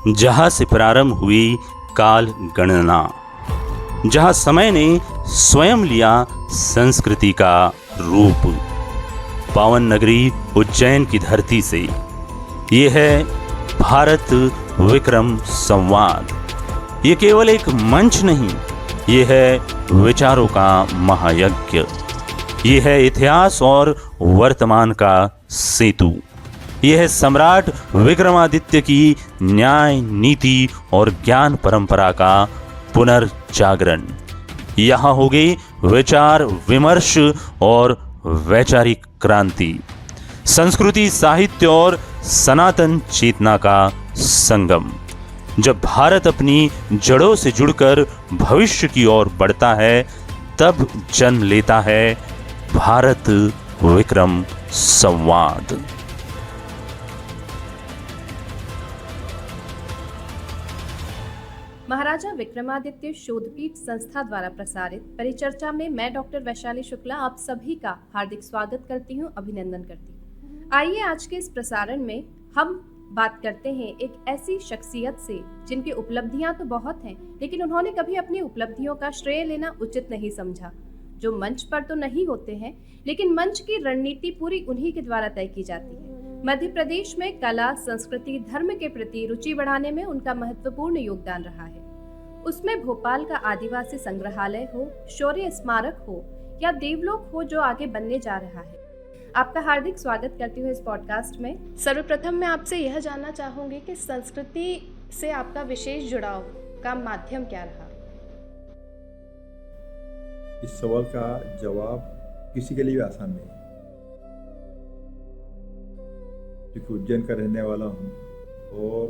जहां से प्रारंभ हुई काल गणना, जहां समय ने स्वयं लिया संस्कृति का रूप। पावन नगरी उज्जैन की धरती से ये है भारत विक्रम संवाद। ये केवल एक मंच नहीं, ये है विचारों का महायज्ञ। ये है इतिहास और वर्तमान का सेतु। ये है सम्राट विक्रमादित्य की न्याय, नीति और ज्ञान परंपरा का पुनर्जागरण। यहाँ होगी विचार विमर्श और वैचारिक क्रांति, संस्कृति, साहित्य और सनातन चेतना का संगम। जब भारत अपनी जड़ों से जुड़कर भविष्य की ओर बढ़ता है, तब जन्म लेता है भारत विक्रम संवाद। महाराजा विक्रमादित्य शोधपीठ संस्था द्वारा प्रसारित परिचर्चा में मैं डॉक्टर वैशाली शुक्ला आप सभी का हार्दिक स्वागत करती हूँ, अभिनंदन करती हूँ। आइए आज के इस प्रसारण में हम बात करते हैं एक ऐसी शख्सियत से जिनकी उपलब्धियां तो बहुत हैं, लेकिन उन्होंने कभी अपनी उपलब्धियों का श्रेय लेना उचित नहीं समझा। जो मंच पर तो नहीं होते हैं, लेकिन मंच की रणनीति पूरी उन्हीं के द्वारा तय की जाती है। मध्य प्रदेश में कला, संस्कृति, धर्म के प्रति रुचि बढ़ाने में उनका महत्वपूर्ण योगदान रहा है। उसमें भोपाल का आदिवासी संग्रहालय हो, शौर्य स्मारक हो या देवलोक हो जो आगे बनने जा रहा है। आपका हार्दिक स्वागत करती हूँ इस पॉडकास्ट में। सर्वप्रथम मैं आपसे यह जानना चाहूंगी कि संस्कृति से आपका विशेष जुड़ाव का माध्यम क्या रहा? इस सवाल का जवाब किसी के लिए भी आसान नहीं, क्योंकि उज्जैन का रहने वाला हूँ और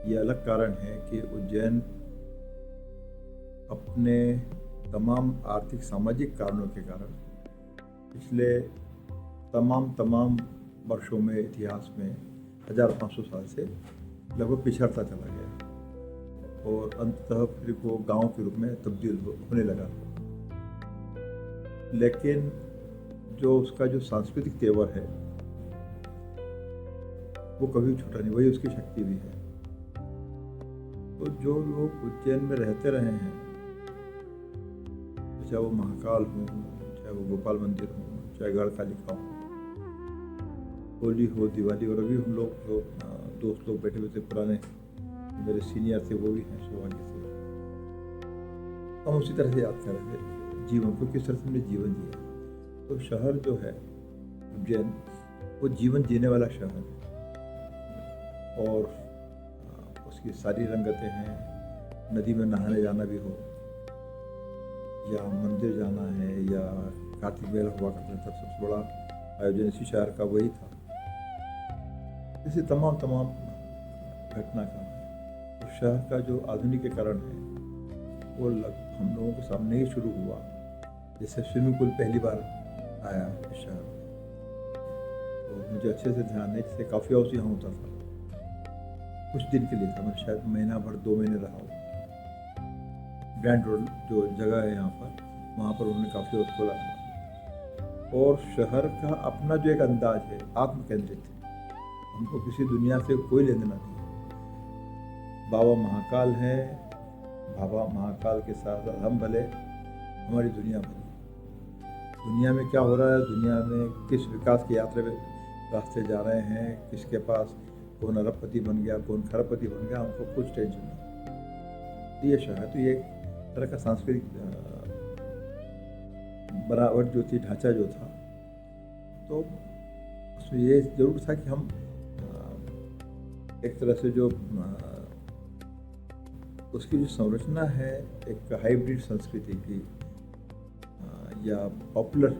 ये अलग कारण है कि उज्जैन अपने तमाम आर्थिक सामाजिक कारणों के कारण पिछले तमाम वर्षों में, इतिहास में 1500 साल से लगभग पिछड़ता चला गया और अंततः फिर वो गांव के रूप में तब्दील होने लगा। लेकिन जो उसका जो सांस्कृतिक तेवर है वो कभी छूटा नहीं, वही उसकी शक्ति भी है। तो जो लोग उज्जैन में रहते रहे हैं, चाहे वो महाकाल हो, चाहे वो गोपाल मंदिर हो, चाहे गढ़कालिका हो, होली हो, दिवाली, और अभी हम लोग जो दोस्त लोग बैठे हुए थे पुराने, मेरे सीनियर थे, वो भी हैं सौभाग्य से, हम उसी तरह से याद कर रहे थे जीवन को, किस तरह से हमने जीवन जिया। तो शहर जो है उज्जैन, वो जीवन जीने वाला शहर है और उसकी सारी रंगतें हैं। नदी में नहाने जाना भी हो या मंदिर जाना है या कार्तिक मेला हुआ करता था, सबसे बड़ा आयोजन इसी शहर का वही था। इसी तमाम घटना का तो शहर का जो आधुनिकीकरण है वो हम लोगों के सामने ही शुरू हुआ। जैसे स्विमिंग पूल पहली बार आया इस शहर, तो मुझे अच्छे से ध्यान है, जैसे काफ़ी हाउस यहाँ होता था, कुछ दिन के लिए था, मैं शायद महीना भर 2 महीने रहा हूँ। ग्रैंड रोड जो जगह है यहाँ पर, वहाँ पर उन्होंने काफ़ी हाउस खोला था। और शहर का अपना जो एक अंदाज है, आत्मकेंद्रित है, हमको किसी दुनिया से कोई लेना नहीं। बाबा महाकाल है, बाबा महाकाल के साथ हम भले, हमारी दुनिया भले। दुनिया में क्या हो रहा है, दुनिया में किस विकास की यात्रा में रास्ते जा रहे हैं, किसके पास कौन अरबपति बन गया, कौन खरबपति बन गया, हमको कुछ टेंशन नहीं। ये शहर तो ये एक तरह का सांस्कृतिक बनावट जो थी, ढांचा जो था, तो उसमें ये जरूर था कि हम एक तरह से जो उसकी जो संरचना है एक हाइब्रिड संस्कृति की या पॉपुलर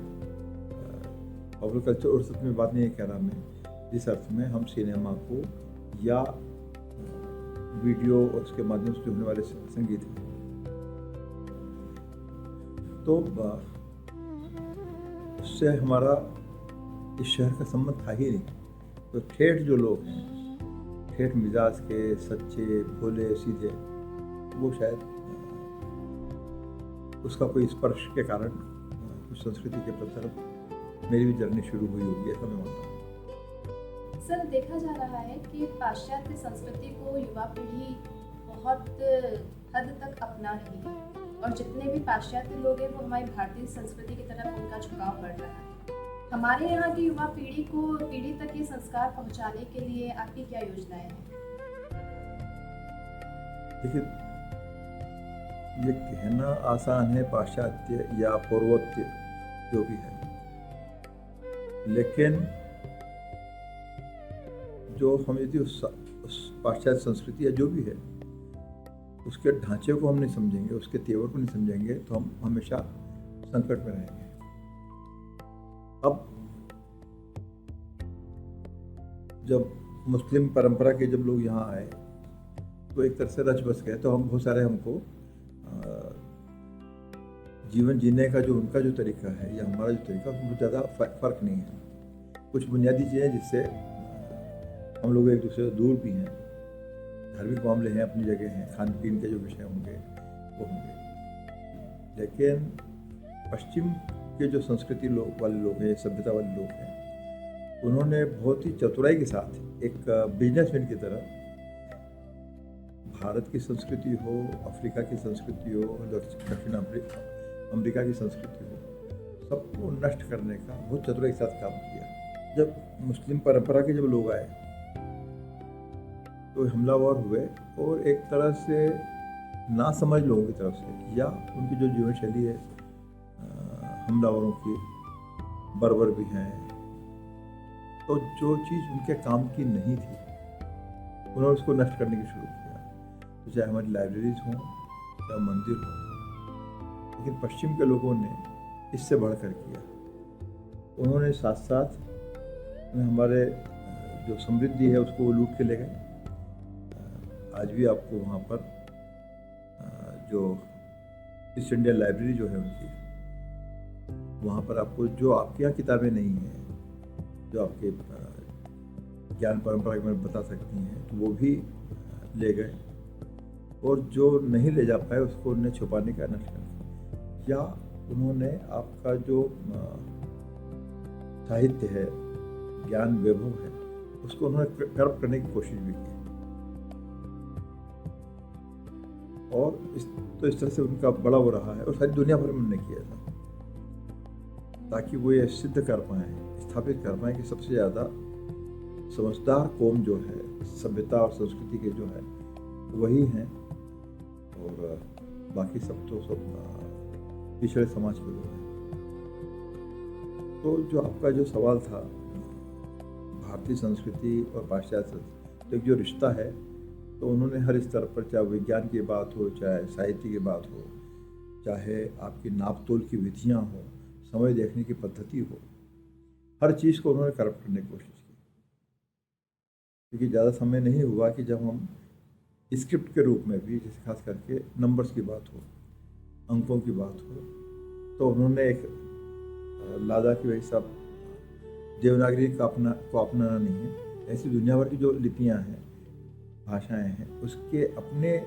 कल्चर, उस अर्थ में बात नहीं कह रहा मैं, जिस अर्थ में हम सिनेमा को या वीडियो और उसके माध्यम से होने वाले संगीत हैं, तो उससे हमारा इस शहर का संबंध था ही नहीं। तो ठेठ जो लोग हैं, ठेठ मिजाज के, सच्चे, भोले, सीधे, वो शायद उसका कोई स्पर्श के कारण कुछ संस्कृति के प्रति मेरी भी जर्नी शुरू हुई होगी, ऐसा मैं मानता हूँ। सर, देखा जा रहा है कि पाश्चात्य संस्कृति को युवा पीढ़ी बहुत हद तक अपना रही है और जितने भी पाश्चात्य लोग हैं वो हमारी भारतीय संस्कृति की तरफ उनका झुकाव बढ़ रहा है। हमारे यहाँ की युवा पीढ़ी को पीढ़ी तक ये संस्कार पहुँचाने के लिए आपकी क्या योजनाएं हैं? देखिए, ये कहना आसान है पाश्चात्य या पूर्वोत्तर जो भी है, लेकिन जो हम यदि उस पाश्चात्य संस्कृति या जो भी है उसके ढांचे को हम नहीं समझेंगे, उसके तेवर को नहीं समझेंगे, तो हम हमेशा संकट में रहेंगे। अब जब मुस्लिम परंपरा के जब लोग यहाँ आए तो एक तरह से रच बस गए, तो हम बहुत सारे हमको जीवन जीने का जो उनका जो तरीका है या हमारा जो तरीका है उसमें ज़्यादा फ़र्क नहीं है। कुछ बुनियादी चीज़ें जिससे हम लोग एक दूसरे से दूर भी हैं, धार्मिक मामले हैं अपनी जगह हैं, खान पीन के जो विषय होंगे वो होंगे, लेकिन पश्चिम के जो संस्कृति वाले लोग हैं, सभ्यता वाले लोग हैं, उन्होंने बहुत ही चतुराई के साथ एक बिजनेसमैन की तरह भारत की संस्कृति हो, अफ्रीका की संस्कृति हो, दक्षिण अमेरिका की संस्कृति हो, सबको नष्ट करने का बहुत चतुराई के साथ काम किया। जब मुस्लिम परंपरा के जब लोग आए तो हमलावर हुए और एक तरह से ना समझ लोगों की तरफ से या उनकी जो जीवन शैली है हमलावरों की बर्बर भी हैं, तो जो चीज़ उनके काम की नहीं थी उन्होंने उसको नष्ट करने की शुरू किया। तो चाहे हमारी लाइब्रेरीज हों या मंदिर हों, लेकिन पश्चिम के लोगों ने इससे बढ़कर किया। उन्होंने साथ साथ हमारे जो समृद्धि है उसको लूट के ले गए। आज भी आपको वहाँ पर जो ईस्ट इंडिया लाइब्रेरी जो है उनकी, वहाँ पर आपको जो आपके यहाँ किताबें नहीं हैं, जो आपके ज्ञान परंपरा में बता सकती हैं, तो वो भी ले गए, और जो नहीं ले जा पाए उसको उन्हें छुपाने का नष्ट किया, या उन्होंने आपका जो साहित्य है, ज्ञान वैभव है, उसको उन्होंने करप्ट करने की कोशिश भी की। और इस तरह से उनका बड़ा वो रहा है, और सारी दुनिया भर में उन्होंने किया था ताकि वो ये सिद्ध कर पाएँ, स्थापित कर पाएँ कि सबसे ज़्यादा समझदार कौम जो है, सभ्यता और संस्कृति के जो है वही हैं, और बाकी सब तो सब पिछड़े समाज के लोग हैं। तो जो आपका जो सवाल था भारतीय संस्कृति और पाश्चात्य तो जो रिश्ता है, तो उन्होंने हर स्तर पर, चाहे विज्ञान की बात हो, चाहे साहित्य की बात हो, चाहे आपकी नापतोल की विधियाँ हो, समय देखने की पद्धति हो, हर चीज़ को उन्होंने करप्ट करने की कोशिश की। क्योंकि ज़्यादा समय नहीं हुआ कि जब हम स्क्रिप्ट के रूप में भी, जैसे खास करके नंबर्स की बात हो, अंकों की बात हो, तो उन्होंने एक लादा की वही सब देवनागरी को अपनाना नहीं है। ऐसी दुनिया भर की जो लिपियाँ हैं, भाषाएं हैं, उसके अपने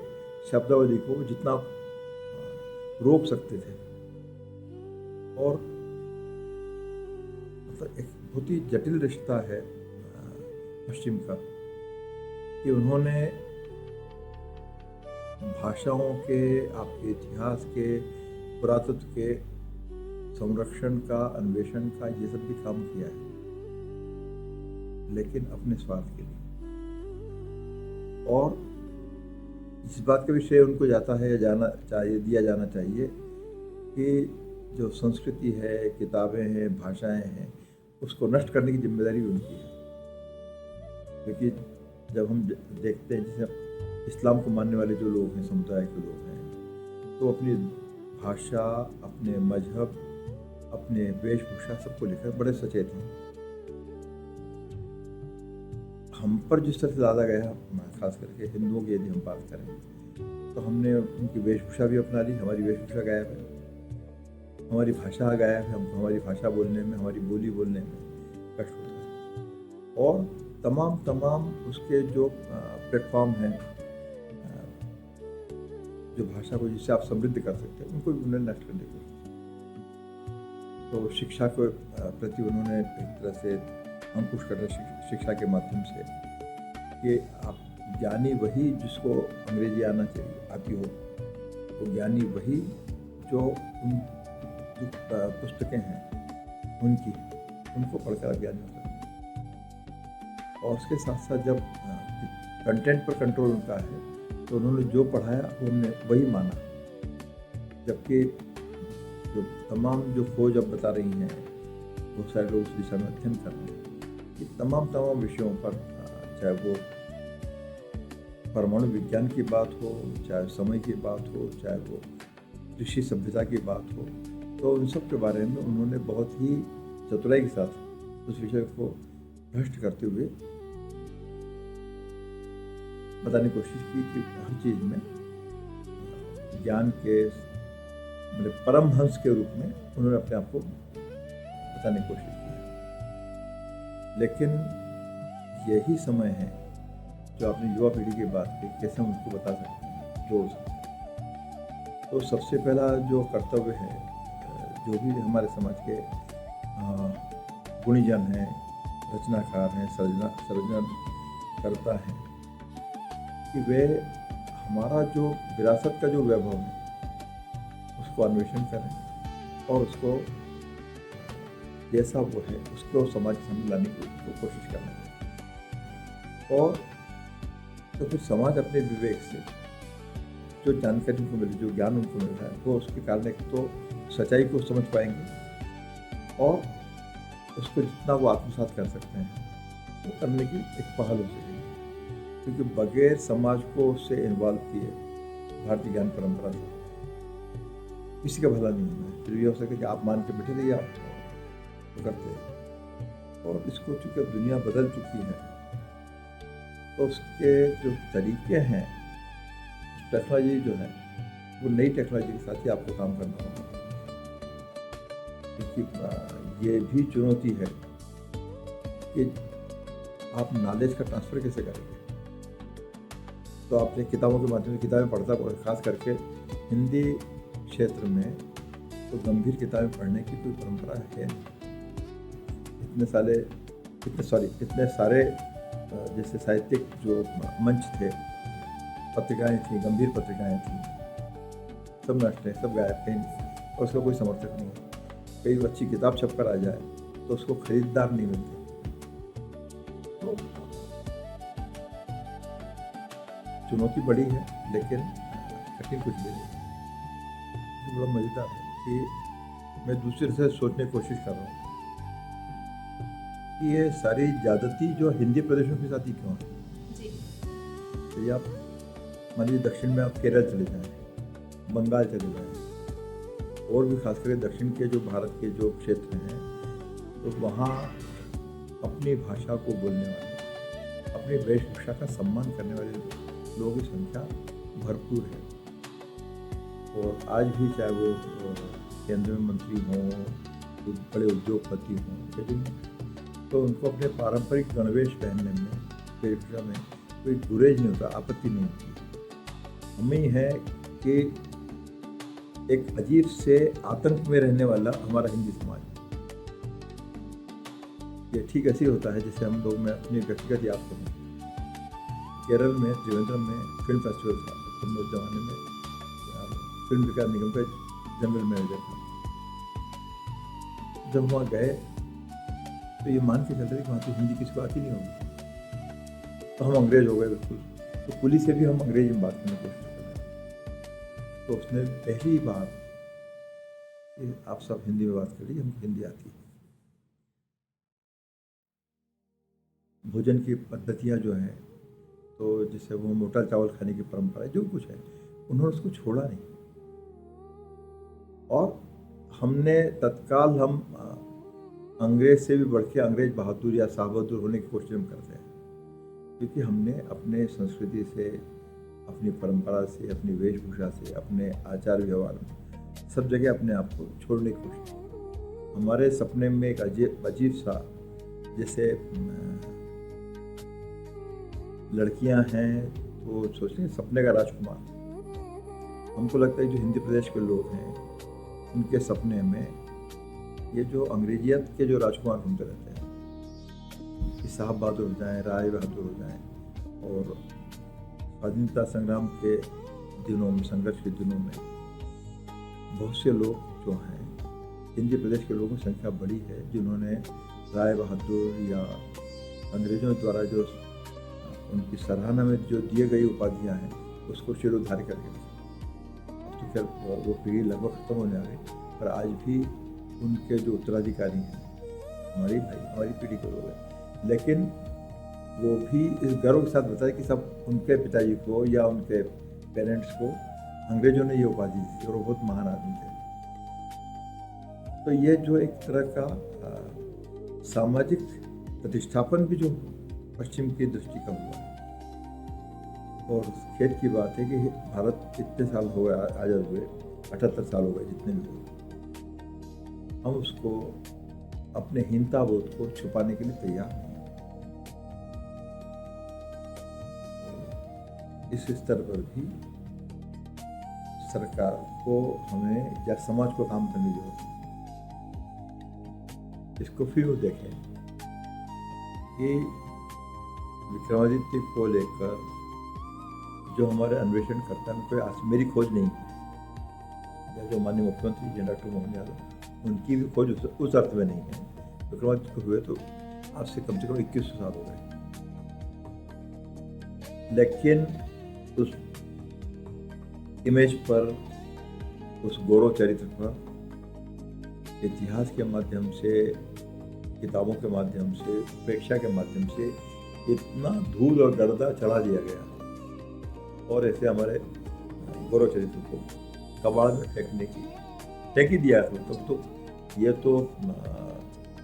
शब्दावली को जितना रोक सकते थे, और मतलब एक बहुत ही जटिल रिश्ता है पश्चिम का, कि उन्होंने भाषाओं के, आपके इतिहास के, पुरातत्व के संरक्षण का, अन्वेषण का, ये सब भी काम किया है, लेकिन अपने स्वार्थ के लिए। और इस बात का भी श्रेय उनको जाता है, जाना चाहिए, दिया जाना चाहिए कि जो संस्कृति है, किताबें हैं, भाषाएं हैं, उसको नष्ट करने की जिम्मेदारी भी उनकी है। क्योंकि जब हम देखते हैं, जैसे इस्लाम को मानने वाले जो लोग हैं, समुदाय के लोग हैं, तो अपनी भाषा, अपने मजहब, अपने वेशभूषा सबको लेकर बड़े सचेत हैं। हम पर जिस तरह से ज़्यादा गया, खास करके हिंदुओं की यदि हम बात करें, तो हमने उनकी वेशभूषा भी अपना ली, हमारी वेशभूषा गायब है, हमारी भाषा गायब है, हमको हमारी भाषा बोलने में, हमारी बोली बोलने में कष्ट होता है। और तमाम उसके जो प्लेटफॉर्म हैं, जो भाषा को जिससे आप समृद्ध कर सकते हैं, उनको भी उन्होंने नष्ट करने की कोशिश की। तो शिक्षा के प्रति उन्होंने एक तरह से अंकुश करना शिक्षा के माध्यम से कि आप ज्ञानी वही जिसको अंग्रेजी आती हो, तो ज्ञानी वही जो उन जो पुस्तकें हैं उनको पढ़कर आप ज्ञानी हो सकते हैं। और उसके साथ साथ जब कंटेंट पर कंट्रोल उनका है तो उन्होंने जो पढ़ाया उन्होंने वही माना, जबकि जो तमाम जो खोज अब बता रही हैं बहुत सारे लोग उस दिशा में अध्ययन कर रहे हैं कि तमाम विषयों पर, चाहे वो परमाणु विज्ञान की बात हो, चाहे समय की बात हो, चाहे वो ऋषि सभ्यता की बात हो, तो उन सब के बारे में उन्होंने बहुत ही चतुराई के साथ उस विषय को भ्रष्ट करते हुए बताने की कोशिश की कि हर चीज़ में ज्ञान के मतलब परमहंस के रूप में उन्होंने अपने आप को बताने की कोशिश की। लेकिन यही समय है जो आपने युवा पीढ़ी की बात की, कैसे हम उसको बता सकते हैं, जोड़ सकते हैं। तो सबसे पहला जो कर्तव्य है, जो भी हमारे समाज के गुणीजन हैं, रचनाकार हैं, सर्जन करता है, कि वे हमारा जो विरासत का जो वैभव है उसको अन्वेषण करें और उसको जैसा वो है उसको समाज के सामने लाने की कोशिश करना। और तो फिर समाज अपने विवेक से जो जानकारी उनको मिली, जो ज्ञान उनको मिल रहा है, वो उसके कारण एक तो सच्चाई को समझ पाएंगे और उसको जितना वो आत्मसात कर सकते हैं वो करने की एक पहल हो सकेगी। क्योंकि बगैर समाज को उससे इन्वॉल्व किए भारतीय ज्ञान परंपरा से किसी का भला नहीं होना है। फिर ये हो सके कि आप मान के बैठे रहिए, आप तो करते हैं। और इसको चूँकि अब दुनिया बदल चुकी है तो उसके जो तरीके हैं, टेक्नोलॉजी जो है वो नई टेक्नोलॉजी के साथ ही आपको काम करना होगा। क्योंकि ये भी चुनौती है कि आप नॉलेज का ट्रांसफ़र कैसे करेंगे। तो आपने किताबों के माध्यम से किताबें पढ़ता, खास करके हिंदी क्षेत्र में तो गंभीर किताबें पढ़ने की कोई परंपरा है। इतने सारे जैसे साहित्यिक जो मंच थे, पत्रिकाएं थी, गंभीर पत्रिकाएं थी, सब नष्ट है, सब गायब, कहीं और उसका कोई समर्थक नहीं है। कई अच्छी किताब छपकर आ जाए तो उसको खरीदार नहीं मिलते। तो चुनौती बड़ी है, लेकिन कठिन कुछ भी नहीं। तो बड़ा मज़ेदार है कि मैं दूसरे से सोचने की कोशिश कर रहा हूँ कि ये सारी ज़्यादती जो हिंदी प्रदेशों के साथ ही क्यों है। तो आप मान लीजिए दक्षिण में आप केरल चले जाएँ, बंगाल चले जाएँ, और भी खास करके दक्षिण के जो भारत के जो क्षेत्र हैं, तो वहाँ अपनी भाषा को बोलने वाले, अपनी वेशभूषा का सम्मान करने वाले लोगों की संख्या भरपूर है। और आज भी चाहे वो केंद्र में मंत्री हों, बड़े उद्योगपति हों, लेकिन तो उनको अपने पारंपरिक गणवेश पहनने में, वेशभूषा में कोई गुरेज नहीं होता, आपत्ति नहीं होती। हमें ही है कि एक अजीब से आतंक में रहने वाला हमारा हिंदी समाज, ये ठीक ऐसे ही होता है जैसे हम लोग, मैं अपनी व्यक्तिगत याद करूँ, केरल में त्रिवेंद्रम में फिल्म फेस्टिवल था। हम लोग ज़माने में फिल्म विकास निगम का जनरल मैनेजर था। जब वहाँ गए तो ये मान के चल रहे कि वहाँ तो हिंदी किसी को आती नहीं होगी, तो हम अंग्रेज हो गए बिल्कुल। तो पुलिस से भी हम अंग्रेजी में बात करने की कोशिश कर रहे। तो उसने पहली बार कि आप सब हिंदी में बात करिए, हमको हिंदी आती है। भोजन की पद्धतियाँ जो हैं, तो जैसे वो मोटा चावल खाने की परंपरा जो कुछ है, उन्होंने उसको छोड़ा नहीं। और हमने तत्काल हम अंग्रेज से भी बढ़ के अंग्रेज बहादुर या शाह बहादुर होने की कोशिश हम करते हैं, क्योंकि हमने अपने संस्कृति से, अपनी परंपरा से, अपनी वेशभूषा से, अपने आचार व्यवहार में सब जगह अपने आप को छोड़ने की कोशिश की। हमारे सपने में एक अजीब सा, जैसे लड़कियां हैं तो सोचते हैं सपने का राजकुमार। हमको लगता है जो हिंदी प्रदेश के लोग हैं उनके सपने में ये जो अंग्रेजियत के जो राजकुमार घूमते रहते हैं, कि साहब बहादुर हो जाएँ, राय बहादुर हो जाएँ, और स्वाधीनता संग्राम के दिनों में, संघर्ष के दिनों में बहुत से लोग जो हैं, हिंदी प्रदेश के लोगों की संख्या बड़ी है जिन्होंने राय बहादुर या अंग्रेजों द्वारा जो उनकी सराहना में जो दिए गई उपाधियां हैं उसको शिरोधार्य करके रखा। अब तो खैर वो पीढ़ी लगभग खत्म होने आ गई, पर आज भी उनके जो उत्तराधिकारी हैं, हमारी पीढ़ी के लोग हैं, लेकिन वो भी इस गर्व के साथ बताए कि सब उनके पिताजी को या उनके पेरेंट्स को अंग्रेजों ने ये उपाधि दी और वो बहुत महान आदमी थे। तो ये जो एक तरह का सामाजिक प्रतिष्ठापन भी जो पश्चिम की दृष्टि का हुआ। और खेद की बात है कि भारत इतने साल हो गए आज़ाद हुए, 78 साल हो गए जितने भी हुए, हम उसको अपने हीनता बोध को छुपाने के लिए तैयार नहीं। इस स्तर पर भी सरकार को हमें या समाज को काम करने की जरूरत है। इसको फिर वो देखें कि विक्रमादित्य को लेकर जो हमारे अन्वेषण करता है, कोई मेरी खोज नहीं है, जो माननीय मुख्यमंत्री जी डॉक्टर मोहन यादव, उनकी भी खोज उस अर्थ में नहीं है। विक्रमादित्य को हुए तो आज से कम 21 साल हो गए, लेकिन उस इमेज पर, उस गौरव चरित्र पर इतिहास के माध्यम से, किताबों के माध्यम से, प्रेक्षा के माध्यम से इतना धूल और गर्दा चढ़ा दिया गया, और ऐसे हमारे गौरव चरित्र को कबाड़ में फेंक ही दिया। तब तो ये तो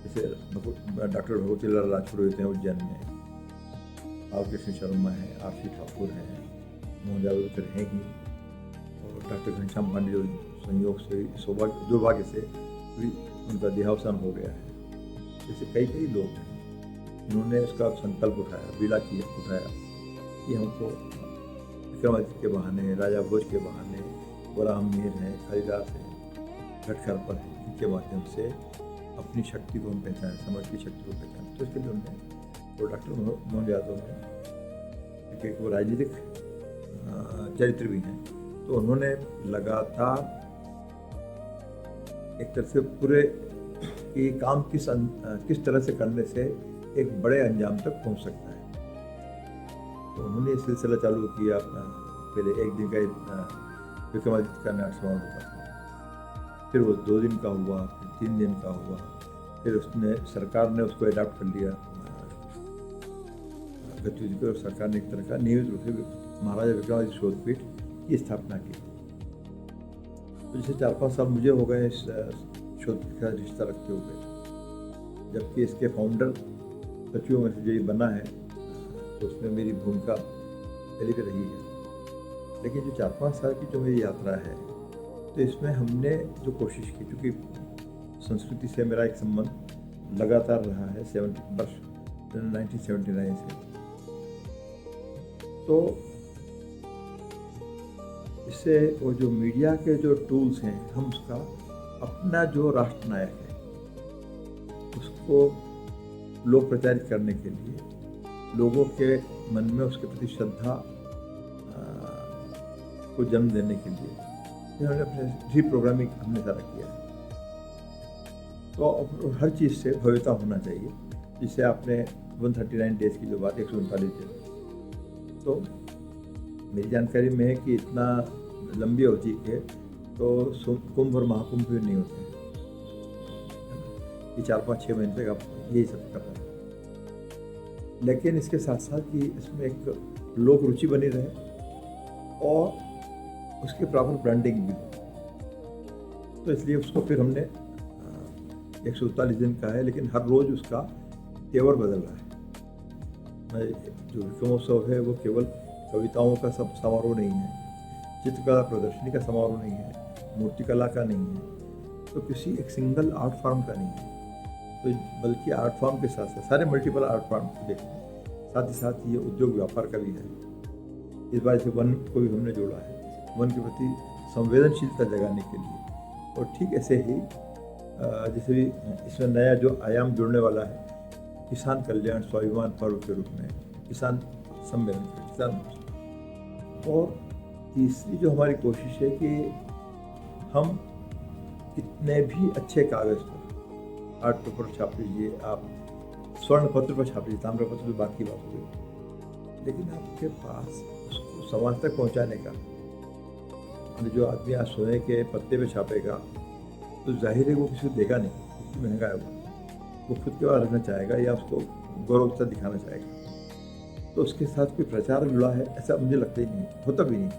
जैसे डॉक्टर भगवती लाल राजपुरोहित हैं उज्जैन में, आर कृष्ण शर्मा हैं, आर.सी. ठाकुर हैं, मोहन यादव फिर हैं ही, और डॉक्टर घनश्याम पांडे जो संयोग से, दुर्भाग्य से भी उनका देहावसान हो गया है। जैसे कई लोग हैं जिन्होंने इसका संकल्प उठाया, बीड़ा उठाया कि हमको विक्रमादित्य के बहाने, राजा भोज के बहाने, गुलाम मीर हैं, कालिदास हैं, खटखर पर हैं, इनके माध्यम से अपनी शक्ति को हम पहचानें, समाज की शक्ति को पहचानें। तो इसके लिए उन्होंने, तो डॉक्टर मोहन यादव ने, क्योंकि वो राजनीतिक चरित्र भी हैं, तो उन्होंने लगातार एक तरह से पूरे कि काम किस तरह से करने से एक बड़े अंजाम तक पहुंच सकता है। तो उन्होंने ये सिलसिला चालू किया। पहले एक दिन का विक्रमादित्य का नाट्यसमारोह होता था, फिर वो 2 दिन का हुआ, फिर 3 दिन का हुआ, फिर उसने सरकार ने उसको अडॉप्ट कर लिया गतिविधि को। सरकार ने एक तरह का नियमित रूप से महाराजा विक्रमादित्य शोधपीठ की स्थापना की। तो जैसे 4-5 साल मुझे हो गए इस शोधपीठ का रिश्ता रखते हुए, जबकि इसके फाउंडर सचिवों में से जो ये बना है, तो उसमें मेरी भूमिका पहले भी रही है। लेकिन जो 4-5 साल की जो मेरी यात्रा है, तो इसमें हमने जो कोशिश की, क्योंकि संस्कृति से मेरा एक संबंध लगातार रहा है 1979 से, तो इससे वो जो मीडिया के जो टूल्स हैं, हम उसका अपना जो राष्ट्र नायक है उसको लोक प्रचारित करने के लिए, लोगों के मन में उसके प्रति श्रद्धा को जन्म देने के लिए हमने अपने रीप्रोग्रामिंग हमने सारा किया है। तो हर चीज़ से भव्यता होना चाहिए, जिससे आपने 139 डेज की जो बात, 139 दिन, तो मेरी जानकारी में है कि इतना लंबी अवधि के तो कुंभ और महाकुंभ भी नहीं होते हैं, ये 4-5-6 महीने तक आप यही सब कर रहे हैं। लेकिन इसके साथ साथ कि इसमें एक लोक रुचि बनी रहे और उसकी प्रॉपर ब्रांडिंग भी हो, तो इसलिए उसको फिर हमने 139 दिन का है, लेकिन हर रोज़ उसका तेवर बदल रहा है। जो विक्रमोत्सव है वो केवल कविताओं का सब समारोह नहीं है, चित्रकला प्रदर्शनी का समारोह नहीं है, मूर्तिकला का नहीं है, तो किसी एक सिंगल आर्ट फॉर्म का नहीं है, तो बल्कि आर्ट फॉर्म के साथ साथ सारे मल्टीपल आर्ट फॉर्म को देखते हैं, साथ ही साथ ये उद्योग व्यापार का भी है। इस बार से वन को भी हमने जोड़ा है, वन के प्रति संवेदनशीलता जगाने के लिए। और ठीक ऐसे ही जैसे भी इसमें नया जो आयाम जुड़ने वाला है किसान कल्याण स्वाभिमान पर्व के रूप में किसान सम्मेलन किसान महोत्सव। और तीसरी जो हमारी कोशिश है कि हम कितने भी अच्छे कागज़ पर आर्ट पेपर छाप लीजिए, आप स्वर्ण पत्र पर छाप लीजिए, ताम्र पत्र तो बाकी बात हुई, लेकिन आपके पास उसको समाज तक पहुंचाने का, जो आदमी आज सोने के पत्ते पे छापेगा तो जाहिर है वो किसी को देगा नहीं, इतनी महंगा है वो खुद के पास रखना चाहेगा या उसको गौरवता दिखाना चाहेगा, तो उसके साथ कोई प्रचार जुड़ा है ऐसा मुझे लगता ही नहीं, होता भी नहीं।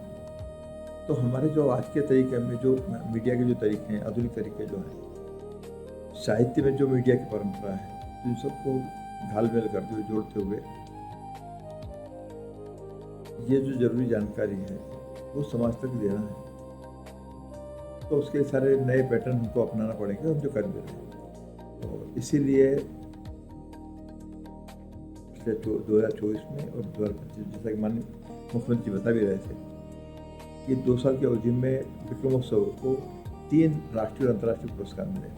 तो हमारे जो आज के तरीके में जो मीडिया के जो तरीके हैं, आधुनिक तरीके जो हैं, साहित्य में जो मीडिया की परंपरा है, इन सबको घालमेल करते हुए जोड़ते हुए ये जो जरूरी जानकारी है वो समाज तक देना है, तो उसके सारे नए पैटर्न हमको अपनाना पड़ेंगे, हम जो कर भी रहे हैं। तो इसीलिए पिछले 2024 में और 2025 जैसा कि माननीय मुख्यमंत्री बता भी रहे थे कि 2 साल की अवधि में विक्रमोत्सव को 3 राष्ट्रीय और अंतर्राष्ट्रीय पुरस्कार मिले,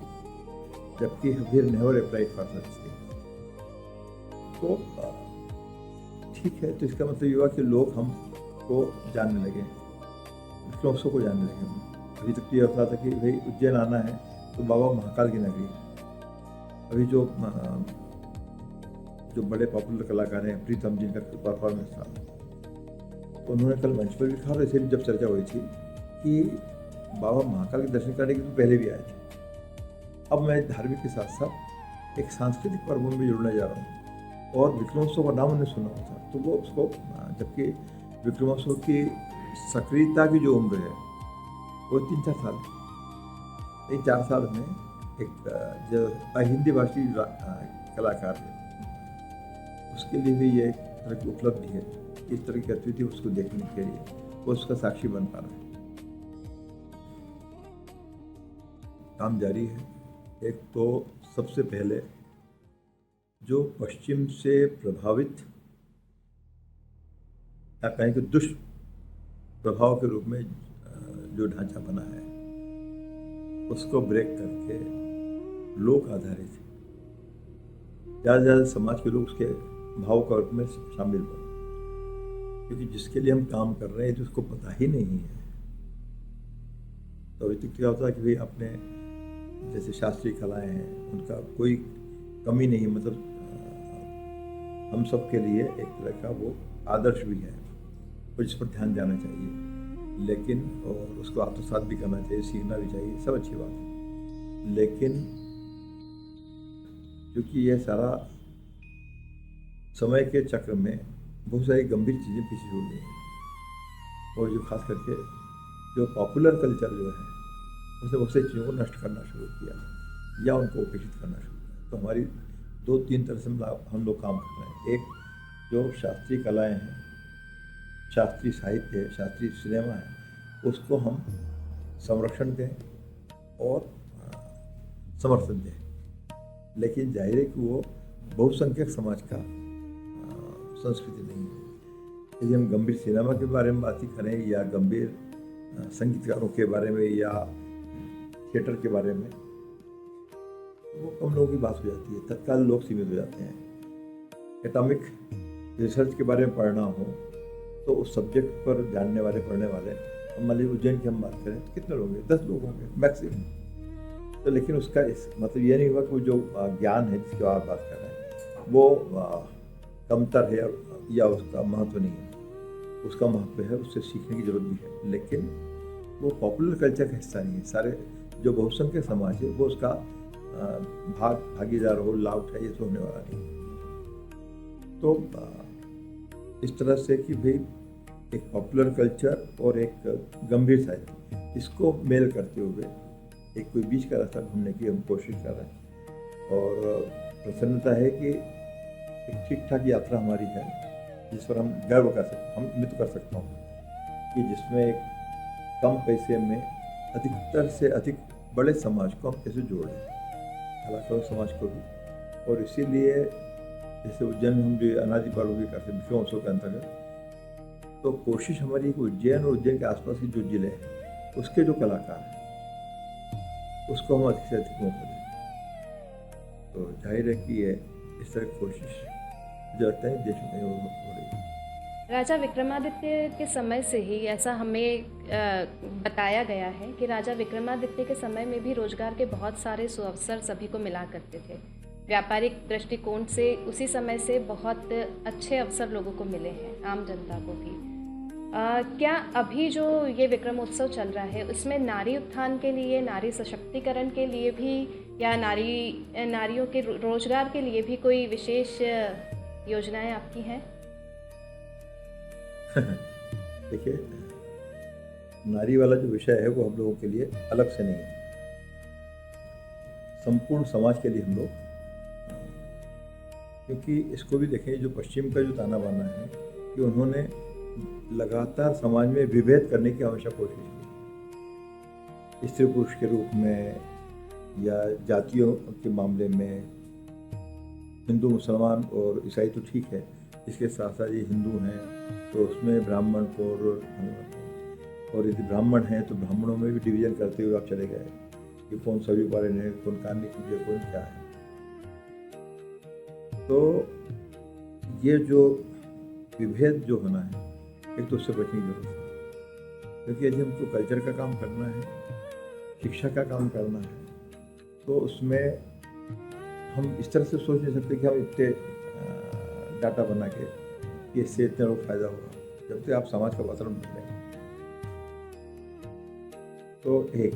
जबकि we're never applied for such thing. तो ठीक है, तो इसका मतलब ये हुआ कि लोग हमको जानने लगे, विक्रमोत्सव को जानने लगे। अभी तक तो ये होता था कि भाई उज्जैन आना है तो बाबा महाकाल की नगरी। अभी जो बड़े पॉपुलर कलाकार हैं, प्रीतम जी का परफॉर्मेंस था, तो उन्होंने कल मंच पर भी कहा, और ऐसे भी जब चर्चा हुई थी कि बाबा महाकाल के दर्शन करने के तो पहले भी आए थे। अब मैं धार्मिक के साथ साथ एक सांस्कृतिक पर्व में जुड़ने जा रहा हूँ, और विक्रमोत्सव का नाम उन्होंने सुना था, तो वो उसको, जबकि विक्रमोत्सव की सक्रियता की जो उम्र है वो 3-4 साल, 3-4 साल में एक जो हिंदी भाषी कलाकार है उसके लिए भी ये एक तरह की उपलब्धि है, इस तरह की गतिविधि उसको देखने के लिए वो उसका साक्षी बन पा रहा है। काम जारी है। एक तो सबसे पहले जो पश्चिम से प्रभावित या कहें कि दुष्प्रभाव के रूप में जो ढांचा बना है उसको ब्रेक करके लोक आधारित ज़्यादा से ज़्यादा समाज के लोग उसके भाव का रूप में शामिल हो, क्योंकि जिसके लिए हम काम कर रहे हैं तो उसको पता ही नहीं है। तो अभी तक क्या होता है कि भाई अपने जैसे शास्त्रीय कलाएं हैं उनका कोई कमी नहीं, मतलब हम सब के लिए एक तरह का वो आदर्श भी है और जिस पर ध्यान देना चाहिए, लेकिन और उसको आत्मसात भी करना चाहिए, सीखना भी चाहिए, सब अच्छी बात है। लेकिन क्योंकि यह सारा समय के चक्र में बहुत सारी गंभीर चीज़ें पीछे छूट गई हैं, और जो खास करके जो पॉपुलर कल्चर जो है उसने बहुत सारी चीज़ों को नष्ट करना शुरू किया या उनको उपेक्षित करना शुरू किया। तो हमारी 2-3 तरह से हम लोग काम कर रहे हैं। एक जो शास्त्रीय कलाएं हैं, शास्त्रीय साहित्य है, शास्त्रीय सिनेमा है, उसको हम संरक्षण दें और समर्थन दें, लेकिन जाहिर है कि वो बहुसंख्यक समाज का संस्कृति नहीं है। यदि हम गंभीर सिनेमा के बारे में बात करें या गंभीर संगीतकारों के बारे में या थिएटर के बारे में, वो कम लोगों की बात हो जाती है, तत्काल लोग सीमित हो जाते हैं। एटॉमिक रिसर्च के बारे में पढ़ना हो तो उस सब्जेक्ट पर जानने वाले पढ़ने वाले, मान लीजिए उज्जैन की हम बात करें तो कितने लोग हैं, 10 लोग होंगे मैक्सिमम। तो लेकिन उसका मतलब ये नहीं हुआ कि जो ज्ञान है जिसकी आप बात कर रहे हैं वो कमतर है या उसका महत्व नहीं है, उसका महत्व है, उससे सीखने की जरूरत भी है, लेकिन वो पॉपुलर कल्चर का हिस्सा नहीं है। सारे जो बहुसंख्यक समाज है वो उसका भागीदार हो, लाभ उठाए, ये तो होने वाला नहीं। तो इस तरह से कि भाई एक पॉपुलर कल्चर और एक गंभीर साहित्य, इसको मेल करते हुए एक कोई बीच का रास्ता ढूंढने की हम कोशिश कर रहे हैं। और प्रसन्नता है कि एक ठीक ठाक यात्रा हमारी है जिस पर हम गर्व कर सकते, मैं तो कर सकता हूँ कि जिसमें एक कम पैसे में अधिकतर से अधिक बड़े समाज को हम कैसे जोड़ लें, कलाकारों समाज को भी। और इसीलिए जैसे उज्जैन में हम जो अनादि पर्व भी करते हैं विक्रमोत्सव के अंतर्गत, तो कोशिश हमारी कि उज्जैन और उज्जैन के आसपास के जो जिले हैं उसके जो कलाकार हैं उसको हम अधिक से अधिक मौका दें। तो जाहिर है कि ये इस तरह की कोशिश मुझे लगता है देश में हो रही है। राजा विक्रमादित्य के समय से ही ऐसा हमें बताया गया है कि राजा विक्रमादित्य के समय में भी रोजगार के बहुत सारे सुअवसर सभी को मिला करते थे। व्यापारिक दृष्टिकोण से उसी समय से बहुत अच्छे अवसर लोगों को मिले हैं, आम जनता को भी। क्या अभी जो ये विक्रमोत्सव चल रहा है उसमें नारी उत्थान के लिए, नारी सशक्तिकरण के लिए भी या नारियों के रोजगार के लिए भी कोई विशेष योजनाएं आपकी हैं? देखिए, नारी वाला जो विषय है वो हम लोगों के लिए अलग से नहीं है, संपूर्ण समाज के लिए हम लोग, क्योंकि इसको भी देखें, जो पश्चिम का जो ताना बाना है कि उन्होंने लगातार समाज में विभेद करने की हमेशा कोशिश की, स्त्री पुरुष के रूप में या जातियों के मामले में। हिंदू मुसलमान और ईसाई तो ठीक है, इसके साथ साथ ये हिंदू हैं तो उसमें ब्राह्मण और यदि ब्राह्मण हैं तो ब्राह्मणों में भी डिवीजन करते हुए आप चले गए कि कौन सभी वाले हैं, कौन कान्य पूजे, कौन क्या है। तो ये जो विभेद जो होना है, एक तो उससे बचने की जरूरत है, क्योंकि यदि हमको कल्चर का काम करना है, शिक्षा का काम करना है, तो उसमें हम इस तरह से सोच नहीं सकते कि हम इतने डाटा बना के कि इससे इतना लोग फायदा होगा, जब तक आप समाज का वातावरण बदलेंगे। तो एक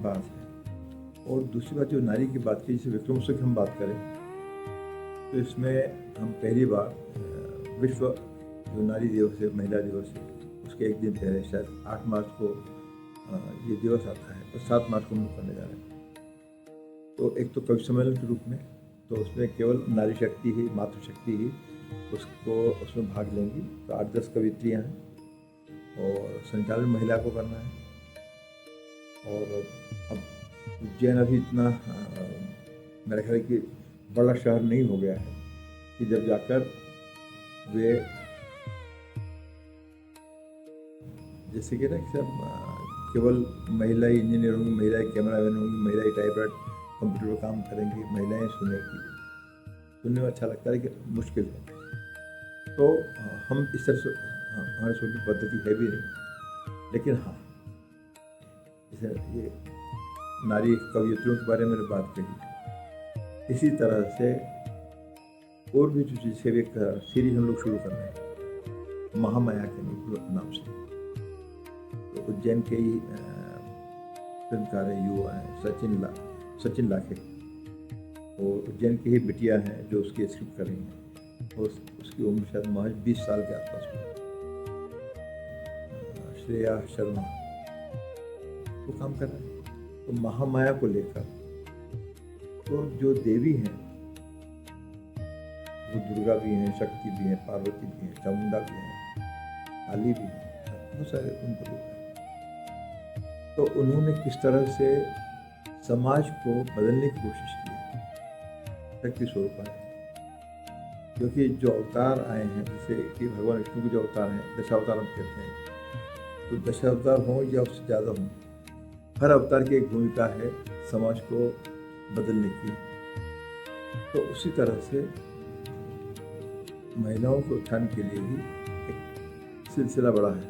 बात है। और दूसरी बात, जो नारी की बात की, जैसे विक्रमोत्सव की हम बात करें तो इसमें हम पहली बार विश्व जो नारी दिवस है, महिला दिवस है, उसके एक दिन पहले शायद 8 मार्च को ये दिवस आता है और 7 मार्च को हम लोग करने जा रहे हैं। तो एक तो कवि सम्मेलन के रूप में, तो उसमें केवल नारी शक्ति ही, मातृशक्ति ही उसमें भाग लेंगी। तो 8-10 कवित्रियाँ हैं और संचालन महिला को करना है। और अब उज्जैन अभी इतना मेरा ख्याल है कि बड़ा शहर नहीं हो गया है कि जब जाकर वे, जैसे कि ना कि सब केवल महिला इंजीनियर होंगी, महिलाएं कैमरामैन होंगी, महिलाएं टाइपराइटर कंप्यूटर पर काम करेंगी, महिलाएं सुनेंगी, सुनने में अच्छा लगता है कि मुश्किल है। तो हम इस तरह से, हमारी सोचने की पद्धति है भी नहीं। लेकिन हाँ, जैसे ये नारी कवियत्रियों के बारे में बात कही, इसी तरह से और भी जो चीज़, एक सीरीज हम लोग शुरू कर रहे हैं महामाया के नाम से। तो उज्जैन के ही फिल्मकार युवा हैं सचिन लाखे, और उज्जैन की ही बिटिया हैं जो उसकी स्क्रिप्ट कर रही हैं, और उसकी उम्र शायद महज 20 साल के आसपास में। श्रेया शर्मा वो काम कर रहे हैं। तो महामाया को लेकर तो जो देवी हैं वो दुर्गा भी हैं, शक्ति भी हैं, पार्वती भी हैं, चामुंडा भी हैं, काली भी हैं, बहुत सारे उनको लेकर। तो उन्होंने किस तरह से समाज को बदलने की कोशिश की है, शक्ति स्वरूप है। क्योंकि जो अवतार आए हैं, जैसे कि भगवान विष्णु के जो अवतार हैं, दशावतार हम कहते हैं, तो दशावतार हों या उससे ज़्यादा हों, हर अवतार की एक भूमिका है समाज को बदलने की। तो उसी तरह से महिलाओं के उत्थान के लिए भी एक सिलसिला बड़ा है।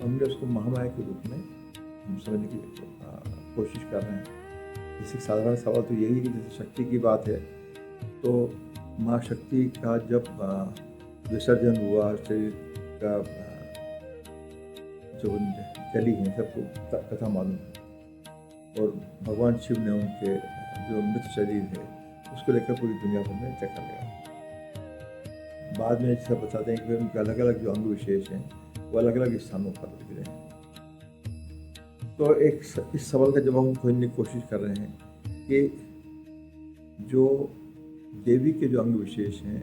हमने उसको महामाया के रूप में हम समझने की कोशिश कर रहे हैं। जैसे साधारण सवाल तो यही है कि जैसे शक्ति की बात है, तो माँ शक्ति का जब विसर्जन हुआ, शरीर का जो चली है, सबको कथा मालूम है। और भगवान शिव ने उनके जो मृत शरीर है उसको लेकर पूरी दुनिया भर में चक्कर लगा। बाद में सब बताते हैं कि उनके अलग अलग जो अंग विशेष हैं वो अलग अलग स्थानों पर गिरे हैं। तो एक इस सवाल का जवाब हम खोजने की कोशिश कर रहे हैं कि जो देवी के जो अंग विशेष हैं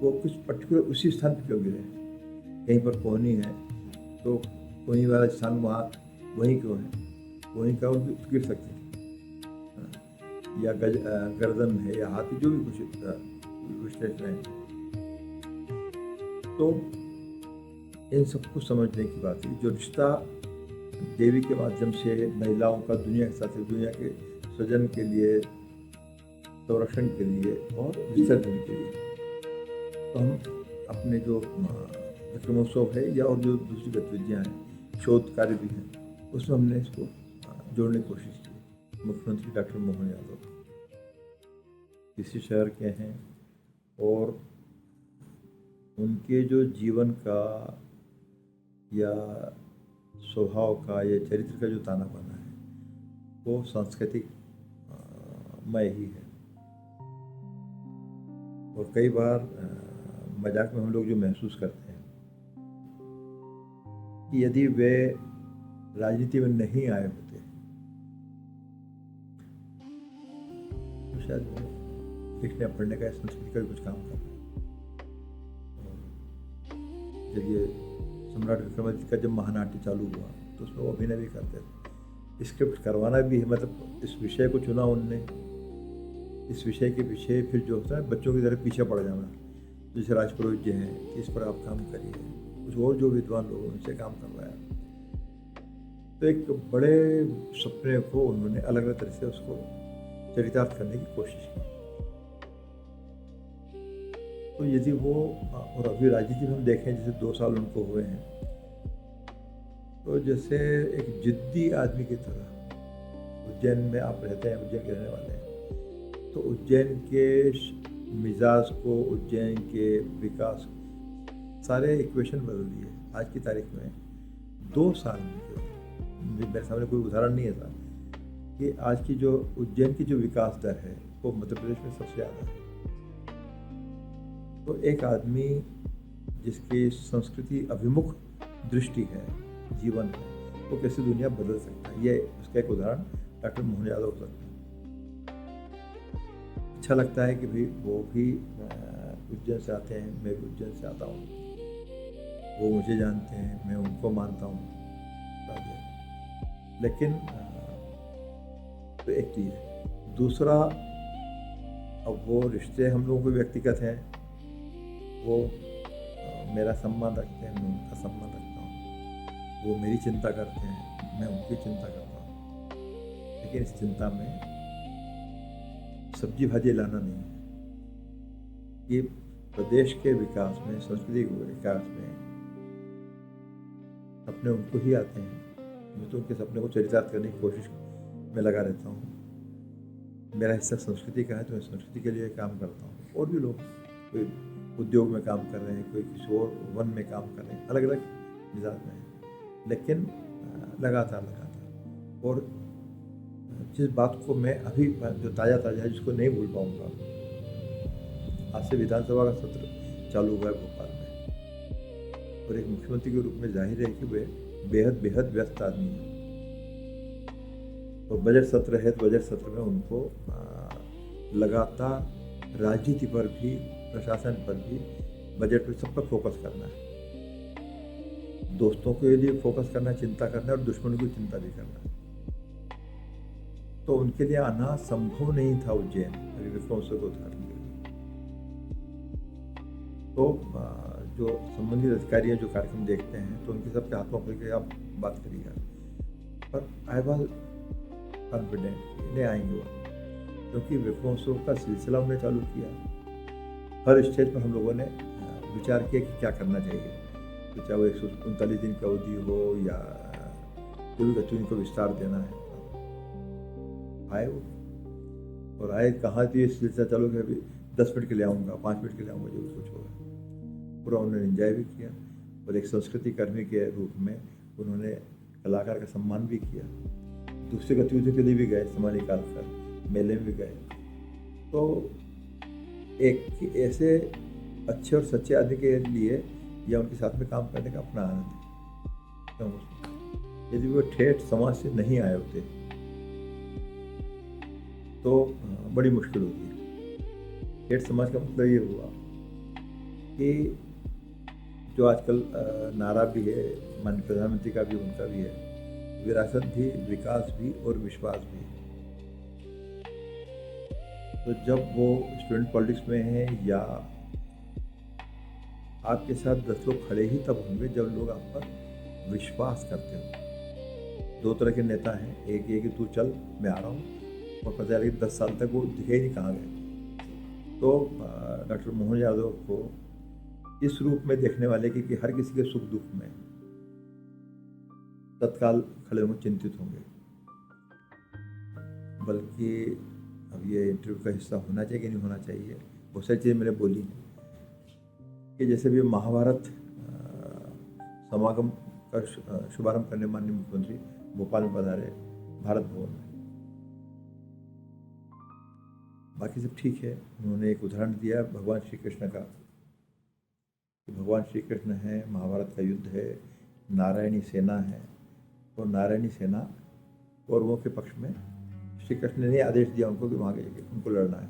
वो कुछ पर्टिकुलर उसी स्थान पर क्यों गिरे हैं। कहीं पर कोहनी है तो कोहनी वाला स्थान वहाँ वहीं क्यों है, वहीं का गिर सकते हैं, या गर्दन है या हाथी, जो भी कुछ विश्लेषण है। तो इन सबको समझने की बात है। जो रिश्ता देवी के माध्यम से महिलाओं का दुनिया के साथ, दुनिया के सृजन के लिए संरक्षण के लिए और विसर्जन के लिए। तो हम अपने जो विक्रमोत्सव है या और जो दूसरी गतिविधियाँ हैं, शोध कार्य भी हैं, उसमें हमने इसको जोड़ने की कोशिश की। मुख्यमंत्री डॉक्टर मोहन यादव किसी शहर के हैं और उनके जो जीवन का या स्वभाव का या चरित्र का जो ताना बाना है वो सांस्कृतिक मय ही है। और कई बार मजाक में हम लोग जो महसूस करते हैं कि यदि वे राजनीति में नहीं आए होते तो शायद लिखने पढ़ने का, संस्कृति का भी कुछ काम कर रहे। जब ये सम्राट विक्रमादित्य का जब महानाट्य चालू हुआ तो उसमें वो अभिनय भी करते थे, स्क्रिप्ट करवाना भी है। मतलब इस विषय को चुना उनने, इस विषय के पीछे फिर जो होता है बच्चों की तरह पीछे पड़ जाना। जैसे राजपुरोहित जी हैं, इस पर आप काम करिए, कुछ और जो विद्वान लोग उनसे काम करवाया। तो एक बड़े सपने को उन्होंने अलग अलग तरह से उसको चरितार्थ करने की कोशिश की। तो यदि वो, और अभी राजनीति में हम देखें जैसे 2 साल उनको हुए हैं, तो जैसे एक जिद्दी आदमी की तरह, उज्जैन में आप रहते हैं, उज्जैन के रहने वाले हैं, तो उज्जैन के मिजाज को, उज्जैन के विकास, सारे इक्वेशन बदल दिए आज की तारीख में 2 साल में। मेरे सामने कोई उदाहरण नहीं है था कि आज की जो उज्जैन की जो विकास दर है वो मध्य प्रदेश में सबसे ज़्यादा है। तो एक आदमी जिसकी संस्कृति अभिमुख दृष्टि है, जीवन है, वो कैसे दुनिया बदल सकता है, ये उसका एक उदाहरण डॉक्टर मोहन यादव हो सकता है। अच्छा लगता है कि भाई वो भी उज्जैन से आते हैं, मैं भी उज्जैन से आता हूँ, वो मुझे जानते हैं, मैं उनको मानता हूँ। लेकिन तो एक चीज़ है, दूसरा, अब वो रिश्ते हम लोगों के व्यक्तिगत हैं, वो मेरा सम्मान रखते हैं, मैं उनका सम्मान रखता हूँ, वो मेरी चिंता करते हैं, मैं उनकी चिंता करता हूँ। लेकिन इस चिंता में सब्जी भाजी लाना नहीं है। ये प्रदेश के विकास में, संस्कृति के विकास में सपने उनको ही आते हैं। मैं तो उनके सपने को चरितार्थ करने की कोशिश में लगा रहता हूँ। मेरा हिस्सा संस्कृति का है तो मैं संस्कृति के लिए काम करता हूँ। और भी लोग कोई उद्योग में काम कर रहे हैं, कोई किसी और वन में काम कर रहे हैं, अलग अलग मिजाज में हैं, लेकिन लगातार। और जिस बात को मैं अभी जो ताज़ा है जिसको नहीं भूल पाऊँगा, आज से विधानसभा का सत्र चालू हुआ है भोपाल में, और एक मुख्यमंत्री के रूप में जाहिर है कि वे बेहद व्यस्त आदमी हैं। और बजट सत्र है तो बजट सत्र में उनको लगातार राजनीति पर भी, प्रशासन पर भी, बजट पर, सब पर फोकस करना है। दोस्तों के लिए फोकस करना, चिंता करना, और दुश्मनों की चिंता भी करना। तो उनके लिए आना संभव नहीं था उज्जैन विक्रमोत्सव के उद्घाटन के लिए। तो जो संबंधित अधिकारी हैं जो कार्यक्रम देखते हैं तो उनके सबके हाथों पकड़ के आप बात करिएगा, पर आई वॉज कॉन्फिडेंट नहीं आएंगे वो, क्योंकि विक्रमोत्सव का सिलसिला हमने चालू किया। हर स्टेज पर हम लोगों ने विचार किया कि क्या करना चाहिए, तो चाहे वो 139 दिन की अवधि हो या जो भी गतिविधि को विस्तार देना है। आए वो, और आए कहाँ तो ये सिलसिला चालू किया, अभी 10 मिनट के लिए आऊँगा, 5 मिनट के लिए आऊँगा, जो कुछ होगा पूरा उन्होंने एंजॉय भी किया। और एक संस्कृति कर्मी के रूप में उन्होंने कलाकार का सम्मान भी किया। दूसरी गतिविधियों के लिए भी गए, समय निकाल कर मेले में भी गए। तो एक ऐसे अच्छे और सच्चे आदमी के लिए या उनके साथ में काम करने का अपना आनंद है। यदि वो ठेठ समाज से नहीं आए होते तो बड़ी मुश्किल होती है। ठेठ समाज का मतलब ये हुआ कि जो आजकल नारा भी है माननीय प्रधानमंत्री का भी, उनका भी है, विरासत भी, विकास भी और विश्वास भी। तो जब वो स्टूडेंट पॉलिटिक्स में है या आपके साथ 10 लोग खड़े ही तब होंगे जब लोग आप पर विश्वास करते हो। 2 तरह के नेता हैं, एक ये कि तू चल मैं आ रहा हूँ, और पता चला कि 10 साल तक वो दिखे ही नहीं कहाँ गए। तो डॉक्टर मोहन यादव को इस रूप में देखने वाले कि हर किसी के सुख दुख में तत्काल खड़े होंगे, चिंतित होंगे। बल्कि अब ये इंटरव्यू का हिस्सा होना चाहिए कि नहीं होना चाहिए, बहुत सारी चीज़ें मैंने बोली हैं कि जैसे भी महाभारत समागम का शुभारंभ करने माननीय मुख्यमंत्री भोपाल में पधारे, भारत भवन में। बाकी सब ठीक है। उन्होंने एक उदाहरण दिया भगवान श्री कृष्ण का, कि भगवान श्री कृष्ण है, महाभारत का युद्ध है, नारायणी सेना है, और नारायणी सेना कौरवों के पक्ष में, श्री कृष्ण ने आदेश दिया उनको कि वहाँ उनको लड़ना है,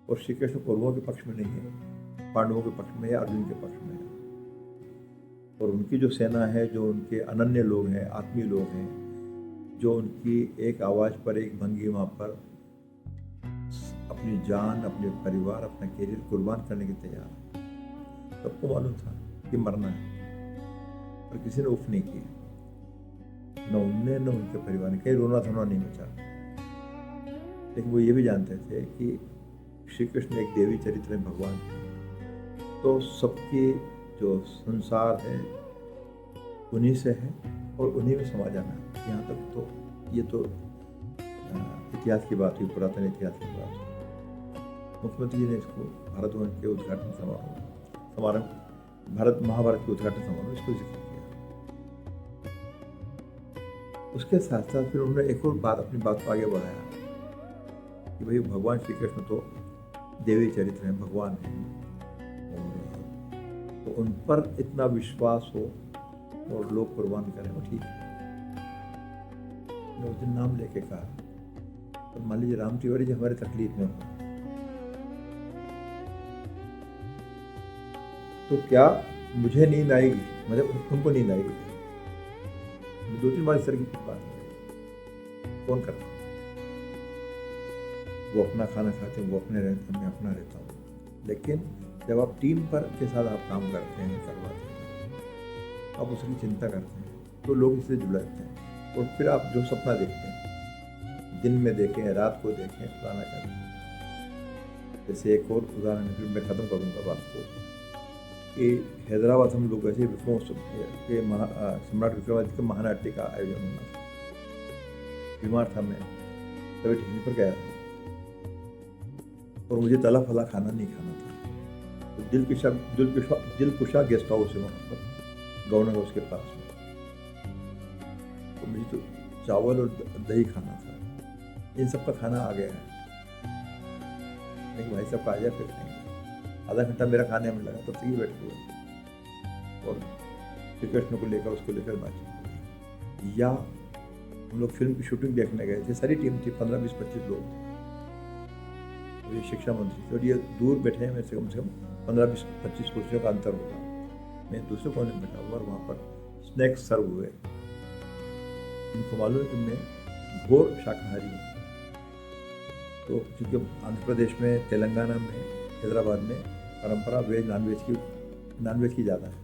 और श्री कृष्ण कौरवों के पक्ष में नहीं है, पांडवों के पक्ष में या अर्जुन के पक्ष में है। और उनकी जो सेना है, जो उनके अनन्य लोग हैं, आत्मीय लोग हैं, जो उनकी एक आवाज़ पर, एक भंगिमा पर अपनी जान, अपने परिवार, अपना कैरियर कुर्बान करने के तैयार हैं। सबको मालूम था कि मरना है, पर किसी ने उफ नहीं की, न उनने न उनके परिवार ने, कहीं रोना धोना नहीं बचा। लेकिन वो ये भी जानते थे कि श्री कृष्ण एक देवी चरित्र में भगवान थे, तो सबकी जो संसार है उन्हीं से है और उन्हीं में समा जाना है। यहाँ तक तो ये तो इतिहास की बात हुई, पुरातन इतिहास की बात हुई। मुख्यमंत्री जी ने इसको भारत भवन के उद्घाटन समारोह, भारत महाभारत के उद्घाटन समारोह, इसको जिक्र किया। उसके साथ साथ फिर उन्होंने एक और बात, अपनी बात को आगे बढ़ाया कि भाई भगवान श्री कृष्ण तो देवी चरित्र हैं, भगवान हैं, तो उन पर इतना विश्वास हो और लोग कुर्बान करें, वो ठीक है। उस दिन नाम लेके कहा, तो मान लीजिए राम तिवारी जी हमारे तकलीफ में हो, तो क्या मुझे नींद आएगी? मतलब तुमको नींद आएगी? 2-3 बार इस तरह की बात कौन करता? वो अपना खाना खाते हैं, वो अपने रहते हैं, मैं अपना रहता हूँ। लेकिन जब आप टीम पर के साथ आप काम करते हैं, करवाते हैं, आप उसकी चिंता करते हैं, तो लोग इससे जुड़ जाते हैं। और फिर आप जो सपना देखते हैं, दिन में देखें, रात को देखें, फलाना करें। जैसे एक और उदाहरण फिर मैं ख़त्म करूँगा बात को, कि हैदराबाद हम लोग ऐसे विक्रमोत्सव के सम्राट विक्रमादित्य के महानाट्य का आयोजन होना था। बीमार था मैं, तभी टिकट पर गया था और मुझे तला फला खाना नहीं खाना था। तो दिलकुशा गेस्ट हाउस है वहाँ पर, गवर्नर हाउस के पास में। तो मुझे तो चावल और दही खाना था। इन सब का खाना आ गया है, लेकिन भाई साहब आ जाए फिर खाएंगे। आधा घंटा मेरा खाने में लगा, तब तक ही बैठे हुए और श्री कृष्ण को लेकर, उसको लेकर बातचीत। या हम लोग फिल्म की शूटिंग देखने गए थे, सारी टीम थी, 15, 20, 25 लोग थे। और ये शिक्षा मंत्री थे और ये दूर बैठे हैं, मेरे से कम 15, 20, 25 कुर्सियों का अंतर होगा। मैं दूसरे कोने में बैठा हुआ और वहाँ पर स्नैक्स सर्व हुए। इनको मालूम है कि मैं घोर शाकाहारी हूँ। तो क्योंकि आंध्र प्रदेश में, तेलंगाना में, हैदराबाद में परंपरा वेज नॉनवेज की ज़्यादा है।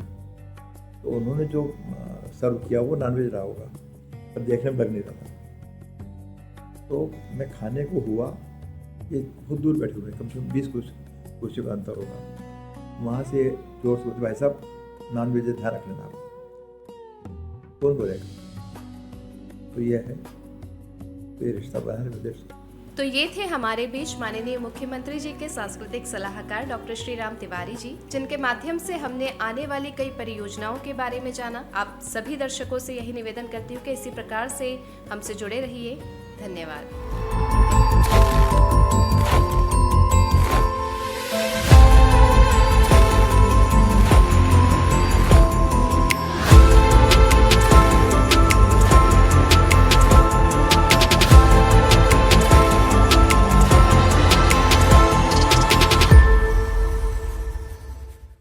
तो उन्होंने जो सर्व किया वो नॉनवेज रहा होगा, पर देखने में लग नहीं रहा था। तो मैं खाने को हुआ, ये बहुत दूर बैठे हुए, कम से कम 20 कुर्सियों का अंतर होगा। वहाँ से जोर से बोलते, भाई साहब नॉनवेज ध्यान रख लेना, कौन बोलेगा? तो ये है, तो ये रिश्ता बना है विदेश से। तो ये थे हमारे बीच माननीय मुख्यमंत्री जी के सांस्कृतिक सलाहकार डॉक्टर श्रीराम तिवारी जी, जिनके माध्यम से हमने आने वाली कई परियोजनाओं के बारे में जाना। आप सभी दर्शकों से यही निवेदन करती हूँ कि इसी प्रकार से हमसे जुड़े रहिए। धन्यवाद।